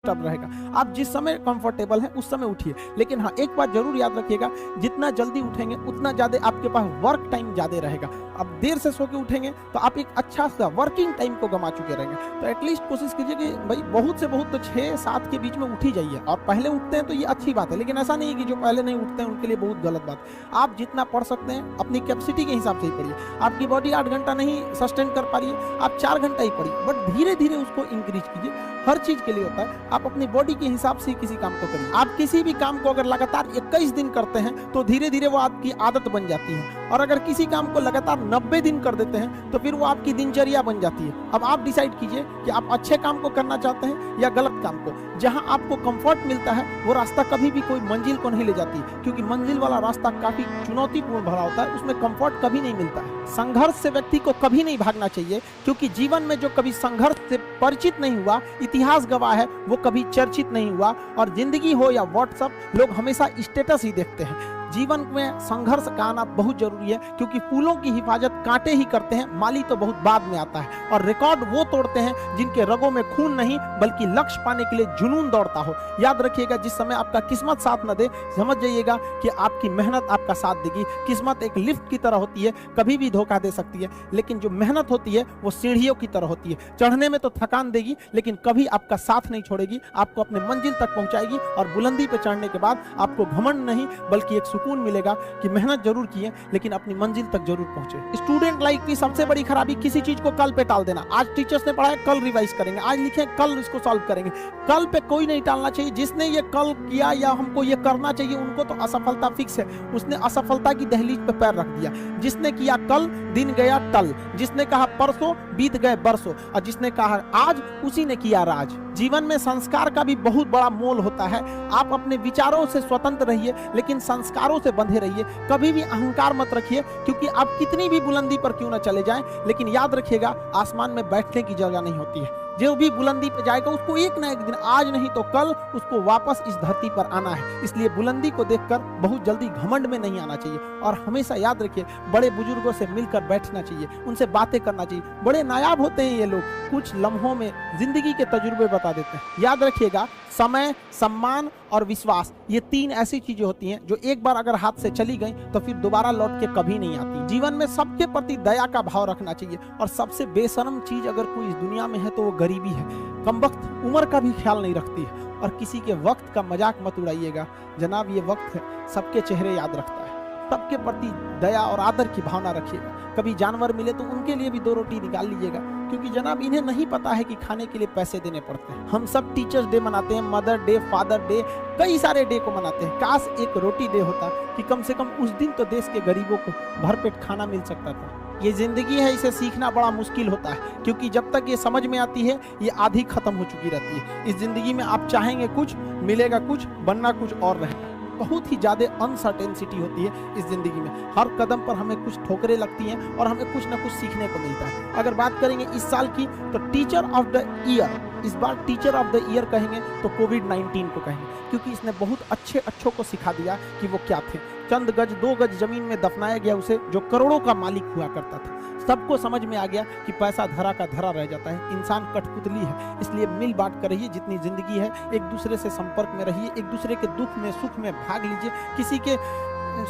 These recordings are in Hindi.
डिस्टर्ब रहेगा। आप जिस समय कंफर्टेबल हैं उस समय उठिए, लेकिन हाँ एक बात जरूर याद रखिएगा, जितना जल्दी उठेंगे उतना ज्यादा आपके पास वर्क टाइम ज्यादा रहेगा। अब देर से सो के उठेंगे तो आप एक अच्छा सा वर्किंग टाइम को गंवा चुके रहेंगे। तो एटलीस्ट कोशिश कीजिए कि भाई बहुत से बहुत तो 6-7 के बीच में उठ ही जाइए। और पहले उठते हैं तो ये अच्छी बात है, लेकिन ऐसा नहीं है कि जो पहले नहीं उठते हैं उनके लिए बहुत गलत बात। आप जितना पढ़ सकते हैं अपनी कैपेसिटी के हिसाब से ही पढ़िए। आपकी बॉडी 8 घंटा नहीं सस्टेन कर पा रही है, आप 4 घंटा ही पढ़िए, बट धीरे धीरे उसको इंक्रीज कीजिए। हर चीज के लिए होता है, आप अपनी बॉडी के हिसाब से किसी काम को करिए। आप किसी भी काम को अगर लगातार 21 दिन करते हैं तो धीरे धीरे वो आपकी आदत बन जाती है, और अगर किसी काम को लगातार 90 दिन कर देते हैं तो फिर वो आपकी दिनचर्या बन जाती है। अब आप डिसाइड कीजिए कि आप अच्छे काम को करना चाहते हैं या गलत काम को। जहां आपको कंफर्ट मिलता है वो रास्ता कभी भी कोई मंजिल को नहीं ले जाती, क्योंकि मंजिल वाला रास्ता काफी चुनौतीपूर्ण भरा होता है, उसमें कंफर्ट कभी नहीं मिलता है। संघर्ष से व्यक्ति को कभी नहीं भागना चाहिए, क्योंकि जीवन में जो कभी संघर्ष से परिचित नहीं हुआ, इतिहास गवाह है, वो कभी चर्चित नहीं हुआ। और जिंदगी हो या व्हाट्सएप, लोग हमेशा स्टेटस ही देखते हैं। जीवन में संघर्ष का आना बहुत जरूरी है, क्योंकि फूलों की हिफाजत कांटे ही करते हैं, माली तो बहुत बाद में आता है। और रिकॉर्ड वो तोड़ते हैं जिनके रगों में खून नहीं बल्कि लक्ष्य पाने के लिए जुनून दौड़ता हो। याद रखिएगा, जिस समय आपका किस्मत साथ न दे, समझ जाइएगा कि आपकी मेहनत आपका साथ देगी। किस्मत एक लिफ्ट की तरह होती है, कभी भी धोखा दे सकती है, लेकिन जो मेहनत होती है वो सीढ़ियों की तरह होती है। चढ़ने में तो थकान देगी, लेकिन कभी आपका साथ नहीं छोड़ेगी, आपको अपने मंजिल तक पहुंचाएगी। और बुलंदी पे चढ़ने के बाद आपको घमंड नहीं बल्कि एक सुकून मिलेगा कि मेहनत जरूर किए, लेकिन अपनी मंजिल तक जरूर पहुंचे। स्टूडेंट लाइफ की सबसे बड़ी खराबी किसी चीज को कल पे टाल देना। आज टीचर्स ने पढ़ाया, कल रिवाइज करेंगे, आज लिखे कल इसको सॉल्व करेंगे। कल पे कोई नहीं टालना चाहिए। जिसने ये कल किया या हमको ये करना चाहिए, उनको तो असफलता फिक्स है। उसने असफलता की दहलीज पे पैर रख दिया। जिसने किया कल, दिन गया टल। जिसने कहा परसों, बीत गए बरसों। और जिसने कहा आज, उसी ने किया राज। जीवन में संस्कार का भी बहुत बड़ा मोल होता है। आप अपने विचारों से स्वतंत्र रहिए, लेकिन संस्कारों से बंधे रहिए। कभी भी अहंकार मत रखिए, क्योंकि आप कितनी भी बुलंदी पर क्यों न चले जाएं, लेकिन याद रखिएगा आसमान में बैठने की जगह नहीं होती है। जो भी बुलंदी पे जाएगा उसको एक ना एक दिन, आज नहीं तो कल, उसको वापस इस धरती पर आना है। इसलिए बुलंदी को देखकर बहुत जल्दी घमंड में नहीं आना चाहिए। और हमेशा याद रखिए, बड़े बुजुर्गों से मिलकर बैठना चाहिए, उनसे बातें करना चाहिए। बड़े नायाब होते हैं ये लोग, कुछ लम्हों में जिंदगी के तजुर्बे बता देते हैं। याद रखिएगा, समय, सम्मान और विश्वास, ये 3 ऐसी चीजें होती हैं जो एक बार अगर हाथ से चली गई तो फिर दोबारा लौट के कभी नहीं आती। जीवन में सबके प्रति दया का भाव रखना चाहिए। और सबसे बेशर्म चीज अगर कोई इस दुनिया में है तो वो गरीबी है। कमबख्त उम्र का भी ख्याल नहीं रखती है। और किसी के वक्त का मजाक मत उड़ाइएगा। जनाब, ये वक्त है, सबके चेहरे याद रखता है। सबके प्रति दया और आदर की भावना रखिएगा। कभी जानवर मिले तो उनके लिए भी 2 रोटी निकाल लीजिएगा, क्योंकि जनाब इन्हें नहीं पता है कि खाने के लिए पैसे देने पड़ते हैं। हम सब टीचर्स डे मनाते हैं, मदर डे, फादर डे, कई सारे डे को मनाते हैं। काश एक रोटी डे होता कि कम से कम उस दिन तो देश के गरीबों को भरपेट खाना मिल सकता था। ये जिंदगी है, इसे सीखना बड़ा मुश्किल होता है, क्योंकि जब तक ये समझ में आती है ये आधी खत्म हो चुकी रहती है। इस जिंदगी में आप चाहेंगे कुछ, मिलेगा कुछ, बनना कुछ और रहेगा। बहुत ही ज्यादा अनसर्टेनिटी होती है इस जिंदगी में। हर कदम पर हमें कुछ ठोकरें लगती हैं और हमें कुछ ना कुछ सीखने को मिलता है। अगर बात करेंगे इस साल की, तो टीचर ऑफ द ईयर, इस बार टीचर ऑफ द ईयर कहेंगे तो कोविड-19 को कहेंगे, क्योंकि इसने बहुत अच्छों को सिखा दिया कि वो क्या थे। चंद गज 2 गज जमीन में दफनाया गया उसे, जो करोड़ों का मालिक हुआ करता था। सबको समझ में आ गया कि पैसा धरा का धरा रह जाता है, इंसान कठपुतली है। इसलिए मिल बांट कर रहिए, जितनी जिंदगी है एक दूसरे से संपर्क में रहिए, एक दूसरे के दुख में सुख में भाग लीजिए। किसी के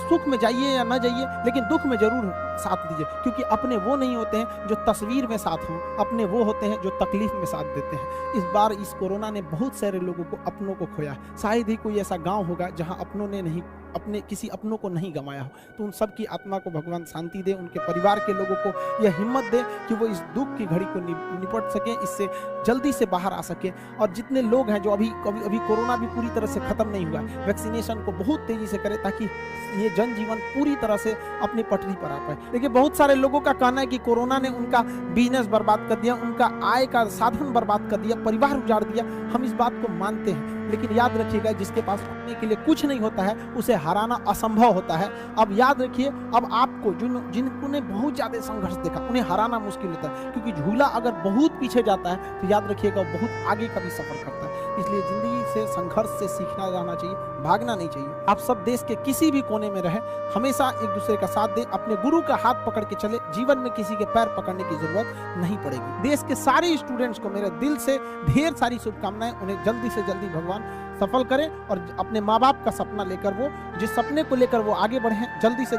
सुख में जाइए या ना जाइए, लेकिन दुख में जरूर साथ दीजिए, क्योंकि अपने वो नहीं होते हैं जो तस्वीर में साथ हों, अपने वो होते हैं जो तकलीफ में साथ देते हैं। इस बार इस कोरोना ने बहुत सारे लोगों को, अपनों को खोया। शायद ही कोई ऐसा गांव होगा जहां अपनों ने नहीं, अपने किसी अपनों को नहीं गंवाया हो। तो उन सब की आत्मा को भगवान शांति दे, उनके परिवार के लोगों को यह हिम्मत दे कि वो इस दुख की घड़ी को निपट सकें, इससे जल्दी से बाहर आ सके। और जितने लोग हैं जो अभी कोरोना भी पूरी तरह से खत्म नहीं हुआ, वैक्सीनेशन को बहुत तेजी से करें, ताकि ये जनजीवन पूरी तरह से अपनी पटरी पर आ पाए। देखिए, बहुत सारे लोगों का कहना है कि कोरोना ने उनका बिजनेस बर्बाद कर दिया, उनका आय का साधन बर्बाद कर दिया, परिवार उजाड़ दिया। हम इस बात को मानते हैं, लेकिन याद रखिएगा, जिसके पास पाने के लिए कुछ नहीं होता है उसे हराना असंभव होता है। अब याद रखिए, अब आपको जिन्होंने बहुत ज्यादा संघर्ष देखा, उन्हें हराना मुश्किल होता है, क्योंकि झूला अगर बहुत पीछे जाता है तो याद रखिएगा बहुत आगे का भी सफर करता है। इसलिए जिंदगी से, संघर्ष से सीखना जाना चाहिए, भागना नहीं चाहिए। आप सब देश के किसी भी कोने में रहे, हमेशा एक दूसरे का साथ दे, अपने गुरु का हाथ पकड़ के चले, जीवन में किसी के पैर पकड़ने की जरूरत नहीं पड़ेगी। देश के सारे स्टूडेंट्स को मेरे दिल से ढेर सारी शुभकामनाएं, उन्हें जल्दी से जल्दी भगवान सफल करें और अपने माँ बाप का सपना लेकर वो जिस सपने को लेकर वो आगे बढ़े, जल्दी से